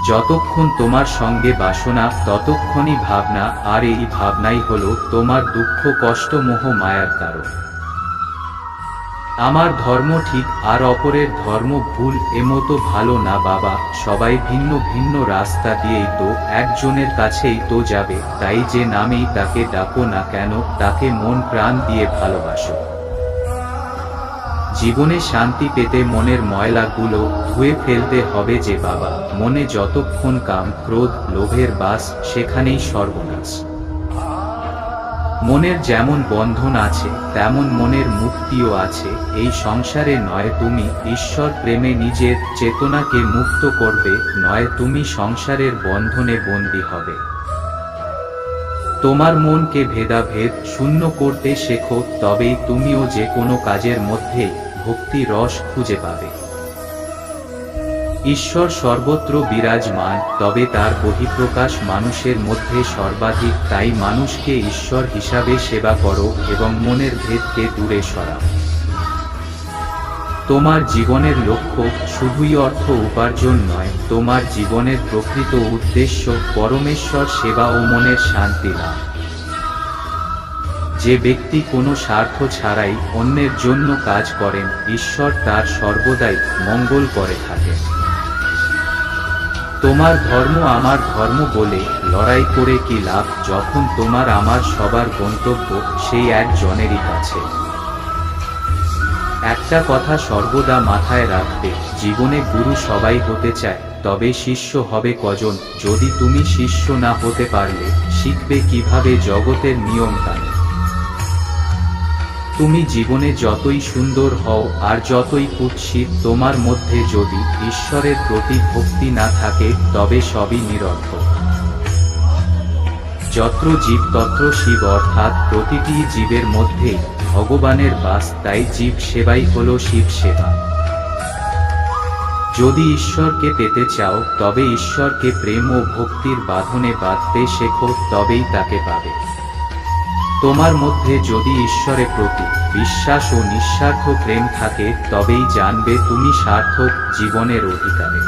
যতক্ষণ তোমার সঙ্গে বাসনা ততক্ষণই ভাবনা, আর এই ভাবনাই হলো তোমার দুঃখ, কষ্ট, মোহ, মায়ার কারণ। আমার ধর্ম ঠিক আর অপরের ধর্ম ভুল, এমতো ভালো না বাবা। সবাই ভিন্ন ভিন্ন রাস্তা দিয়েই তো একজনের কাছেই তো যাবে, তাই যে নামেই তাকে ডাকো না কেন, তাকে মন প্রাণ দিয়ে ভালোবাসো। জীবনে শান্তি পেতে মনের ময়লাগুলো ধুয়ে ফেলতে হবে যে বাবা। মনে যতক্ষণ কাম, ক্রোধ, লোভের বাস, সেখানেই সর্বনাশ। মনের যেমন বন্ধন আছে তেমন মনের মুক্তিও আছে। এই সংসারে নয় তুমি ঈশ্বর প্রেমে নিজের চেতনাকে মুক্ত করবে, নয় তুমি সংসারের বন্ধনে বন্দী হবে। তোমার মনকে ভেদাভেদ শূন্য করতে শেখো, তবেই তুমিও যে কোনো কাজের মধ্যে ভক্তি রস খুঁজে পাবে। ঈশ্বর সর্বত্র বিরাজমান, তবে তার বহিঃপ্রকাশ মানুষের মধ্যে সর্বাধিক। তাই মানুষকে ঈশ্বর হিসাবে সেবা করো এবং মনের ভেদকে দূরে সরাও। তোমার জীবনের লক্ষ্য শুধুই অর্থ উপার্জন নয়, তোমার জীবনের প্রকৃত উদ্দেশ্য পরমেশ্বর সেবা ও মনের শান্তি লাভ। যে ব্যক্তি কোনো স্বার্থ ছাড়াই অন্যের জন্য কাজ করেন, ঈশ্বর তার সর্বদাই মঙ্গল করে থাকেন। তোমার ধর্ম আমার ধর্ম বলে লড়াই করে কি লাভ, যখন তোমার আমার সবার গন্তব্য সেই একজনেরই কাছে। একটা কথা সর্বদা মাথায় রাখবে, জীবনে গুরু সবাই হতে চায়, তবে শিষ্য হবে কজন। যদি তুমি শিষ্য না হতে পারলে শিখবে কিভাবে জগতের নিয়ম কানুন। তুমি জীবনে যতই সুন্দর হও আর যতই কুৎসিত, তোমার মধ্যে যদি ঈশ্বরের প্রতি ভক্তি না থাকে তবে সবই নিরর্থক। যত্র জীব তত্র শিব, অর্থাৎ প্রতিটি জীবের মধ্যেই ভগবানের বাস। তাই জীব সেবাই হলো শিব সেবা। যদি ঈশ্বরকে পেতে চাও তবে ঈশ্বরকে প্রেম ও ভক্তির বাঁধনে বাঁধতে শেখো, তবেই তাকে পাবে। তোমার মধ্যে যদি ঈশ্বরের প্রতি বিশ্বাস ও নিঃস্বার্থ প্রেম থাকে, তবেই জানবে তুমি সার্থক জীবনের অধিকারে।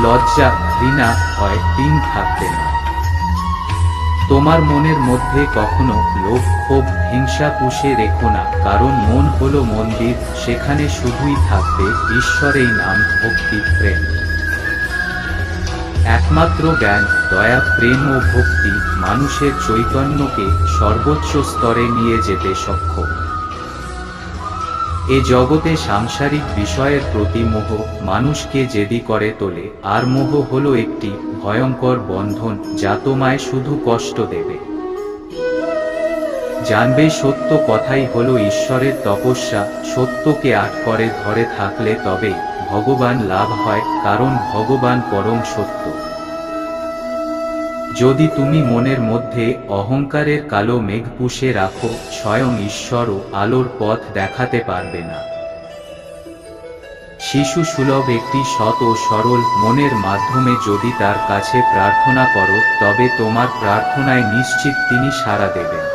লজ্জা, ঘৃণা, ভয়, তিন থাকবে না। তোমার মনের মধ্যে কখনো লোভ, ক্ষোভ, হিংসা পুষে রেখো না, কারণ মন হলো মন্দির, সেখানে শুধুই থাকবে ঈশ্বরের নাম, ভক্তি, প্রেম। একমাত্র জ্ঞান, দয়া, প্রেম ও ভক্তি মানুষের চৈতন্যকে সর্বোচ্চ স্তরে নিয়ে যেতে সক্ষম। এ জগতে সাংসারিক বিষয়ের প্রতি মোহ মানুষকে জেদি করে তোলে, আর মোহ হলো একটি ভয়ঙ্কর বন্ধন যা তোমায় শুধু কষ্ট দেবে। জানবে সত্য কথাই হলো ঈশ্বরের তপস্যা। সত্যকে আট করে ধরে থাকলে তবে ভগবান লাভ হয়, কারণ ভগবান পরম সত্য। যদি তুমি মনের মধ্যে অহংকারের কালো মেঘ পুষে রাখো, স্বয়ং ঈশ্বরও আলোর পথ দেখাতে পারবে না। শিশু সুলভ একটি সৎ ও সরল মনের মাধ্যমে যদি তার কাছে প্রার্থনা করো, তবে তোমার প্রার্থনায় নিশ্চিত তিনি সাড়া দেবেন।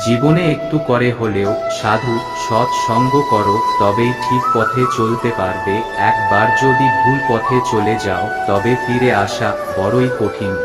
জীবনে একটু করে হলেও সাধু সৎ সঙ্গ করো, তবেই ঠিক পথে চলতে পারবে। একবার যদি ভুল পথে চলে যাও তবে ফিরে আসা বড়ই কঠিন।